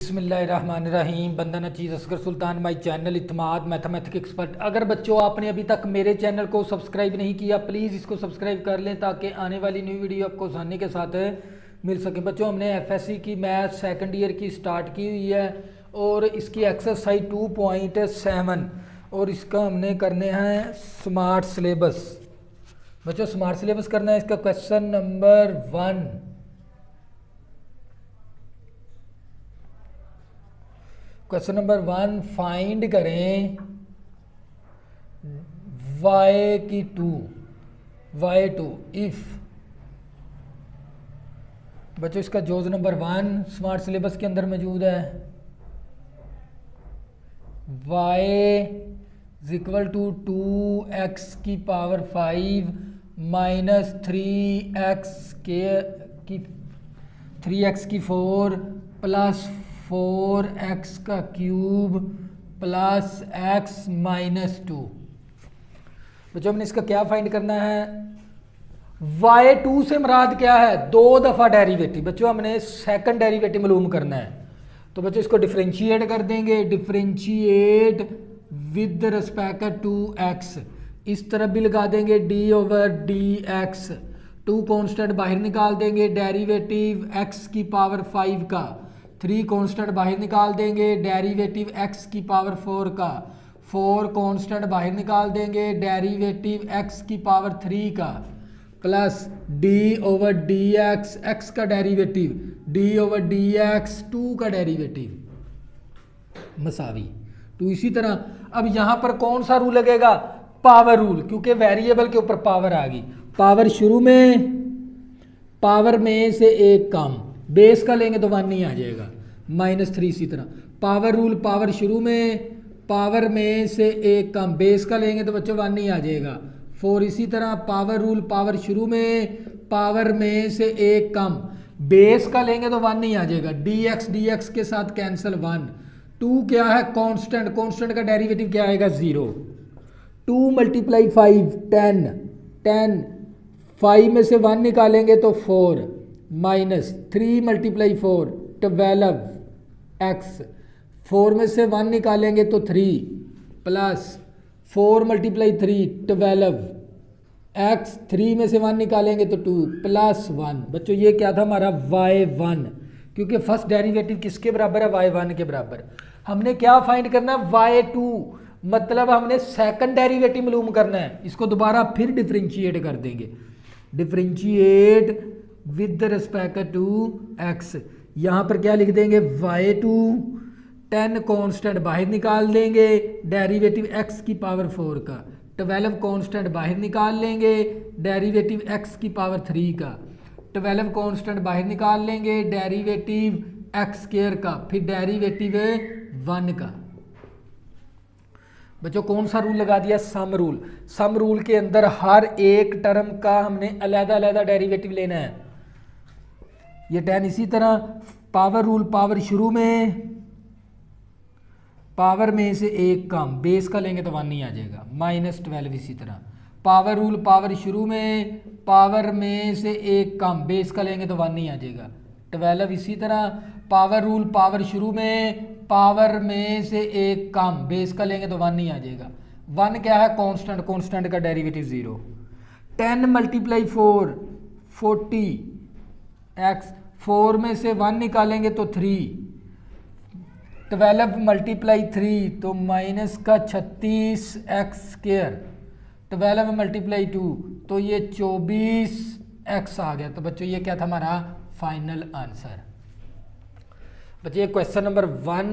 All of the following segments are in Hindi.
बिस्मिल्लाहिर्रहमानिर्रहीम। बंदा नचीज़ असगर सुल्तान, माई चैनल इत्माद मैथमेटिक एक्सपर्ट। अगर बच्चों आपने अभी तक मेरे चैनल को सब्सक्राइब नहीं किया, प्लीज़ इसको सब्सक्राइब कर लें ताकि आने वाली न्यू वीडियो आपको आसानी के साथ मिल सके। बच्चों हमने एफएससी की मैथ सेकंड ईयर की स्टार्ट की हुई है और इसकी एक्सरसाइज 2.7 और इसका हमने करने हैं स्मार्ट सिलेबस। बच्चों स्मार्ट सिलेबस करना है। इसका question number 1, question number 1 find करें y2 इफ। बच्चों इसका जोज नंबर 1 स्मार्ट सिलेबस के अंदर मौजूद है। y is equal to 2x की पावर 5 माइनस 3x की 4 प्लस 4x का क्यूब प्लस x माइनस 2। बच्चों हमने इसका क्या फाइंड करना है? y2 से मुराद क्या है? 2 दफ़ा डेरिवेटिव। बच्चों हमने सेकंड डेरिवेटिव मालूम करना है, तो बच्चों इसको डिफरेंशिएट कर देंगे। Differentiate with respect to x, इस तरफ भी लगा देंगे d/dx। 2 कांस्टेंट बाहर निकाल देंगे, डेरिवेटिव x की पावर 5 का। 3 कांस्टेंट बाहर निकाल देंगे, डेरिवेटिव x की पावर 4 का। 4 कांस्टेंट बाहर निकाल देंगे, डेरिवेटिव x की पावर 3 का। प्लस d/dx, x का डेरिवेटिव, d/dx 2 का डेरिवेटिव मसावी 2। इसी तरह अब यहाँ पर कौन सा रूल लगेगा? पावर रूल, क्योंकि वेरिएबल के ऊपर पावर आ गई। पावर शुरू में, पावर में से एक कम, बेस का लेंगे तो 1 नहीं आ जाएगा, -3। इसी तरह पावर रूल, पावर शुरू में, पावर में से एक कम, बेस का लेंगे तो बच्चों 1 नहीं आ जाएगा, 4। इसी तरह पावर रूल, पावर शुरू में, पावर में से एक कम, बेस का लेंगे तो 1 नहीं आ जाएगा, dx के साथ कैंसिल 1। 2 क्या है? कांस्टेंट, कांस्टेंट का डेरिवेटिव क्या आएगा? 0। 2 × 5 10, 5 में से 1 निकालेंगे तो 4, माइनस 3 × 4 12x। 4 में से 1 निकालेंगे तो 3, प्लस 4 × 3 12x। 3 में से 1 निकालेंगे तो 2, प्लस 1। बच्चों ये क्या था हमारा? y1, क्योंकि फर्स्ट डेरिवेटिव किसके बराबर है? y1 के बराबर। हमने क्या फाइंड करना है? y2, मतलब हमने सेकंड डेरिवेटिव मालूम करना है। इसको दोबारा फिर डिफरेंशिएट कर देंगे, differentiate with respect to x। यहाँ पर क्या लिख देंगे? y2, 10 कांस्टेंट बाहर निकाल देंगे, डेरिवेटिव x की पावर 4 का। 12 कांस्टेंट बाहर निकाल लेंगे, डेरिवेटिव x की पावर 3 का। 12 कांस्टेंट बाहर निकाल लेंगे, डेरिवेटिव x² का, फिर डेरिवेटिव 1 का। बच्चों कौन सा रूल लगा दिया? Sum rule. सम रूल के अंदर हर एक टर्म का हमने अलग-अलग डेरिवेटिव लेना है। ये 10। इसी तरह पावर रूल, पावर शुरू में, पावर में से एक कम, बेस का लेंगे तो 1 नहीं आ जाएगा, -12। इसी तरह पावर रूल, पावर शुरू में, पावर में से एक कम, बेस का लेंगे तो 1 नहीं आ जाएगा, 12। इसी तरह पावर रूल, पावर शुरू में, पावर में से एक कम, बेस का लेंगे तो 1 नहीं आ जाएगा। 1 क्या है? कांस्टेंट, कांस्टेंट का डेरिवेटिव 0। 10 × 4 40x। 4 में से 1 निकालेंगे तो 3, 12 × 3 तो माइनस का 36x²। 12 × 2 तो ये 24x आ गया। तो बच्चों ये क्या था हमारा फाइनल आंसर। बच्चे क्वेश्चन नंबर 1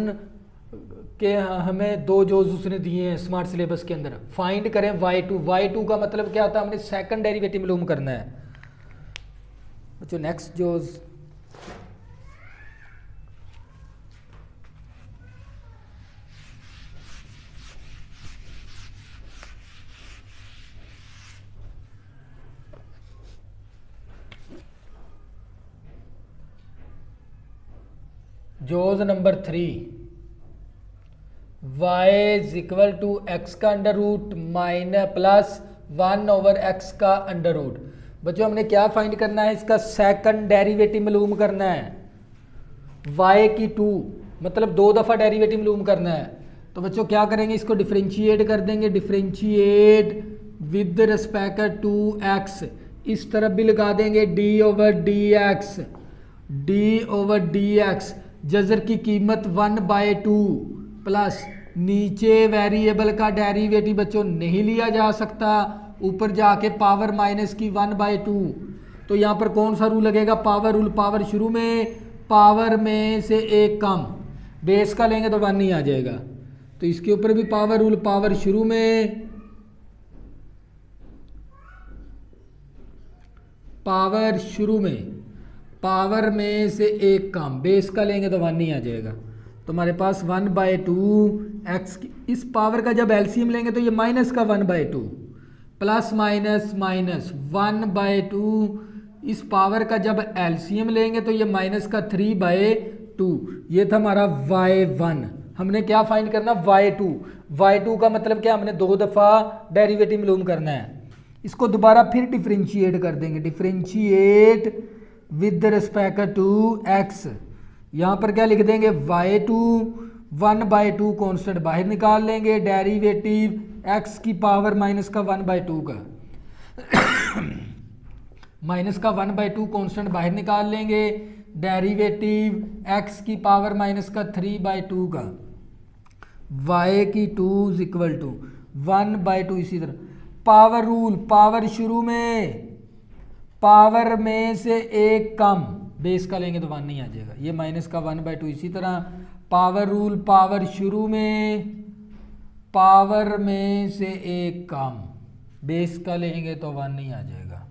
के हमें 2 जोज उसने दिए हैं स्मार्ट सिलेबस के अंदर। फाइंड करें y2। y2 का मतलब क्या होता है? हमने सेकंड डेरिवेटिव मालूम करना है। बच्चों नेक्स्ट जोज, जोज number 3, y is equal to x का under root minus plus 1/x का अंडर रूट। बच्चों हमने क्या फाइंड करना है? इसका सेकंड डेरिवेटिव मालूम करना है। y की 2 मतलब 2 दफ़ा डेरिवेटिव मालूम करना है। तो बच्चों क्या करेंगे, इसको डिफ्रेंशिएट कर देंगे, differentiate with respect to x, इस तरफ भी लगा देंगे d over d x, d over d x, जजर की कीमत 1/2 प्लस नीचे वेरिएबल का डेरिवेटिव बच्चों नहीं लिया जा सकता, ऊपर जाके पावर माइनस की 1/2। तो यहाँ पर कौन सा रूल लगेगा, पावर रूल। पावर शुरू में, पावर में से एक कम, बेस का लेंगे तो 1 ही आ जाएगा। तो इसके ऊपर भी पावर रूल, पावर शुरू में, पावर शुरू में, पावर में से एक कम, बेस का लेंगे तो 1 ही आ जाएगा। तो हमारे पास 1/2 एक्स, इस पावर का जब एलसीएम लेंगे तो ये माइनस का 1/2 प्लस माइनस माइनस 1/2, इस पावर का जब एलसीएम लेंगे तो ये माइनस का 3/2। ये था हमारा y1। हमने क्या फाइंड करना, y2। y2 का मतलब क्या, हमने 2 दफ़ा डेरिवेटिव मालूम करना है। इसको दोबारा फिर डिफ्रेंशिएट कर देंगे, differentiate with respect to x। यहाँ पर क्या लिख देंगे, y2 1/2 कॉन्स्टेंट बाहर निकाल लेंगे, डेरिवेटिव x की पावर माइनस का 1/2 का माइनस का 1/2 कॉन्स्टेंट बाहर निकाल लेंगे, डेरिवेटिव x की पावर माइनस का 3/2 का, y की 2 इक्वल टू 1/2। इसी तरह पावर रूल, पावर शुरू में, पावर में से एक कम, बेस का लेंगे तो 1 नहीं आ जाएगा, ये माइनस का 1/2। इसी तरह पावर रूल, पावर शुरू में, पावर में से एक कम, बेस का लेंगे तो 1 नहीं आ जाएगा।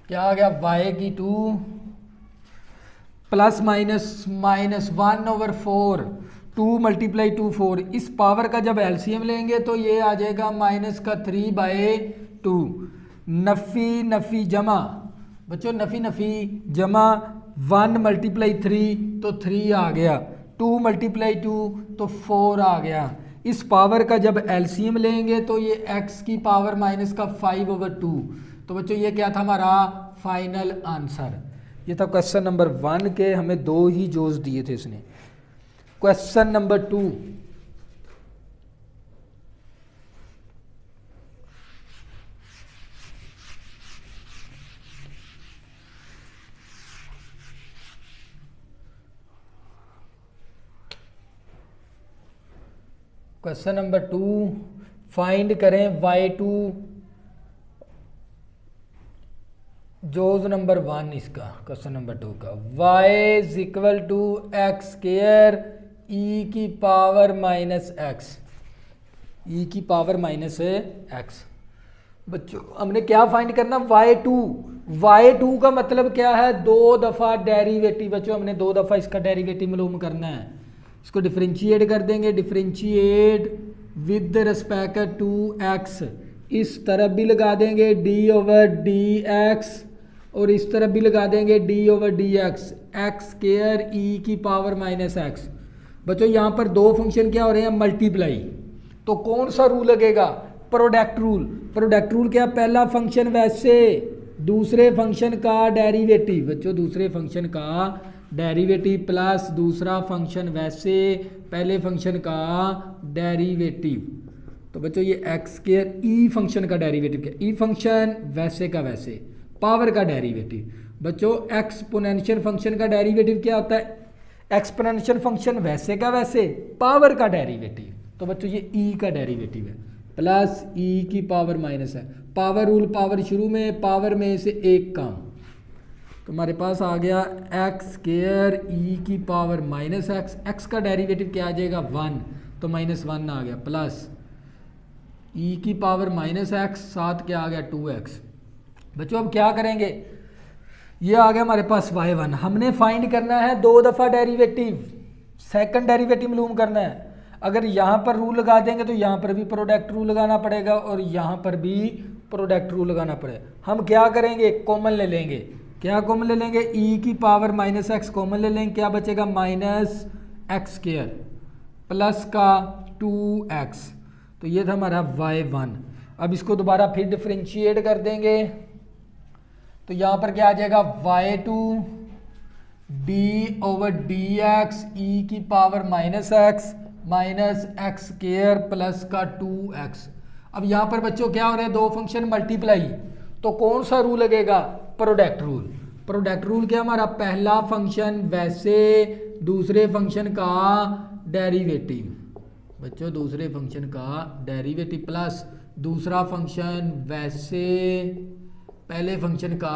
क्या आ गया, y की 2 प्लस माइनस माइनस 1/4, 2 × 2 4। इस पावर का जब एलसीएम लेंगे तो ये आ जाएगा माइनस का 3/2। नफ़ी नफ़ी जमा, बच्चों नफ़ी नफ़ी जमा 1 × 3 तो 3 आ गया, 2 × 2 तो 4 आ गया। इस पावर का जब एलसीएम लेंगे तो ये x की पावर माइनस का 5/2। तो बच्चों ये क्या था हमारा फाइनल आंसर। ये था क्वेश्चन नंबर 1 के, हमें 2 ही जोज दिए थे इसने। Question number 2, question number 2 find करें y2, जोज नंबर 1 इसका, क्वेश्चन नंबर 2 का, y = x² e की पावर माइनस x, e की पावर माइनस x। बच्चों हमने क्या फाइंड करना, y2। y2 का मतलब क्या है, 2 दफ़ा डेरिवेटिव। बच्चों हमने 2 दफ़ा इसका डेरिवेटिव मालूम करना है। इसको डिफ्रेंशिएट कर देंगे, differentiate with respect to x, इस तरफ भी लगा देंगे d/dx और इस तरफ भी लगा देंगे d/dx, x² e की पावर माइनस x। बच्चों यहाँ पर 2 फंक्शन क्या हो रहे हैं, मल्टीप्लाई। तो कौन सा रूल लगेगा, प्रोडक्ट रूल। प्रोडक्ट रूल क्या, पहला फंक्शन वैसे, दूसरे फंक्शन का डेरिवेटिव। बच्चों दूसरे फंक्शन का डेरिवेटिव प्लस दूसरा फंक्शन वैसे, पहले फंक्शन का डेरिवेटिव। तो बच्चों ये x² e फंक्शन का डेरिवेटिव क्या, e फंक्शन वैसे का वैसे, पावर का डेरिवेटिव। बच्चों एक्सपोनेंशियल फंक्शन का डेरिवेटिव क्या होता है, एक्सपोनेंशियल फंक्शन वैसे का वैसे, पावर का डेरिवेटिव। तो बच्चों ये e का डेरिवेटिव है, प्लस e की पावर माइनस है। पावर रूल, पावर शुरू में, पावर में से एक कम। तो हमारे पास आ गया x² e की पावर माइनस x, x का डेरिवेटिव क्या आ जाएगा 1, तो -1 आ गया, प्लस e की पावर माइनस x, साथ क्या आ गया 2x। बच्चों अब क्या करेंगे, ये आ गया हमारे पास y1। हमने फाइंड करना है 2 दफ़ा डेरिवेटिव, सेकंड डेरिवेटिव मालूम करना है। अगर यहाँ पर रूल लगा देंगे तो यहाँ पर भी प्रोडक्ट रूल लगाना पड़ेगा और यहाँ पर भी प्रोडक्ट रूल लगाना पड़ेगा। हम क्या करेंगे, कॉमन ले लेंगे। क्या कॉमन ले लेंगे, e की पावर माइनस x कॉमन ले लेंगे, क्या बचेगा -x² प्लस का 2x। तो ये था हमारा y1। अब इसको दोबारा फिर डिफ्रेंशिएट कर देंगे, तो यहाँ पर क्या आ जाएगा y2 d over d x e की power minus x square plus का 2x। अब यहाँ पर बच्चों क्या हो रहा है, दो फंक्शन मल्टीप्लाई, तो कौन सा रूल लगेगा, प्रोडक्ट रूल। प्रोडक्ट रूल क्या हमारा, पहला फंक्शन वैसे दूसरे फंक्शन का डेरिवेटिव, बच्चों दूसरे फंक्शन का डेरिवेटिव प्लस दूसरा फंक्शन वैसे पहले फंक्शन का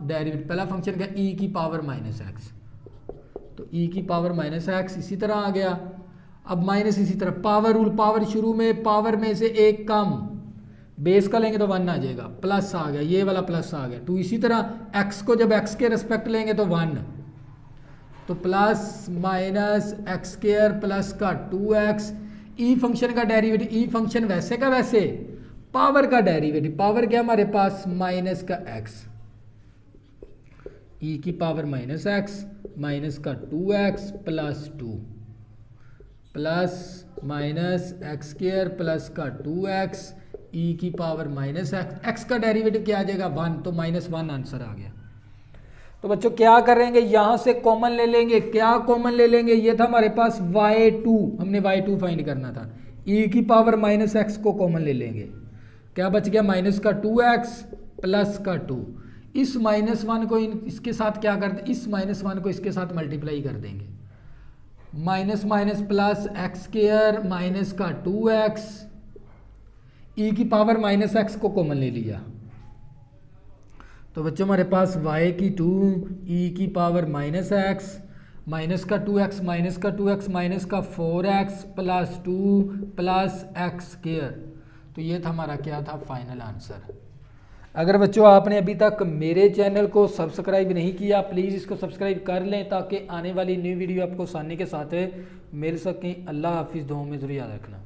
डेरिवेटिव, पहला फंक्शन का e की पावर माइनस एक्स, तो e की पावर माइनस एक्स इसी तरह आ गया। अब माइनस इसी तरह पावर रूल, पावर शुरू में पावर में से एक कम, बेस का लेंगे तो 1 आ जाएगा, प्लस आ गया, ये वाला प्लस आ गया 2। इसी तरह x को जब x के रेस्पेक्ट लेंगे तो 1, तो plus minus x square plus का 2x। ई फंक्शन का डेरिवेटिव, ई फंक्शन वैसे का वैसे पावर का डेरिवेटिव, पावर क्या हमारे पास माइनस का x, ई की पावर माइनस एक्स माइनस का 2x plus 2 plus minus x square plus का 2x ई की पावर माइनस एक्स का डेरिवेटिव क्या आ जाएगा 1, तो -1 आंसर आ गया। तो बच्चों क्या करेंगे, यहां से कॉमन ले लेंगे, क्या कॉमन ले लेंगे, ये था हमारे पास y2, हमने y2 फाइंड करना था, e की पावर माइनस एक्स को कॉमन ले लेंगे, क्या बच गया माइनस का 2x प्लस का 2। इस -1 को इसके साथ क्या कर दें, इस -1 को इसके साथ मल्टीप्लाई कर देंगे, minus minus plus x square minus का 2x, e की पावर माइनस एक्स को कॉमन ले लिया, तो बच्चों हमारे पास y की 2 e की पावर माइनस एक्स माइनस का 2x माइनस का 2x माइनस का 4x plus 2 plus x square. तो ये था हमारा क्या था फाइनल आंसर। अगर बच्चों आपने अभी तक मेरे चैनल को सब्सक्राइब नहीं किया, प्लीज़ इसको सब्सक्राइब कर लें ताकि आने वाली न्यू वीडियो आपको आसानी के साथ मिल सकें। अल्लाह हाफिज़, दुआओं में ज़रूर याद रखना।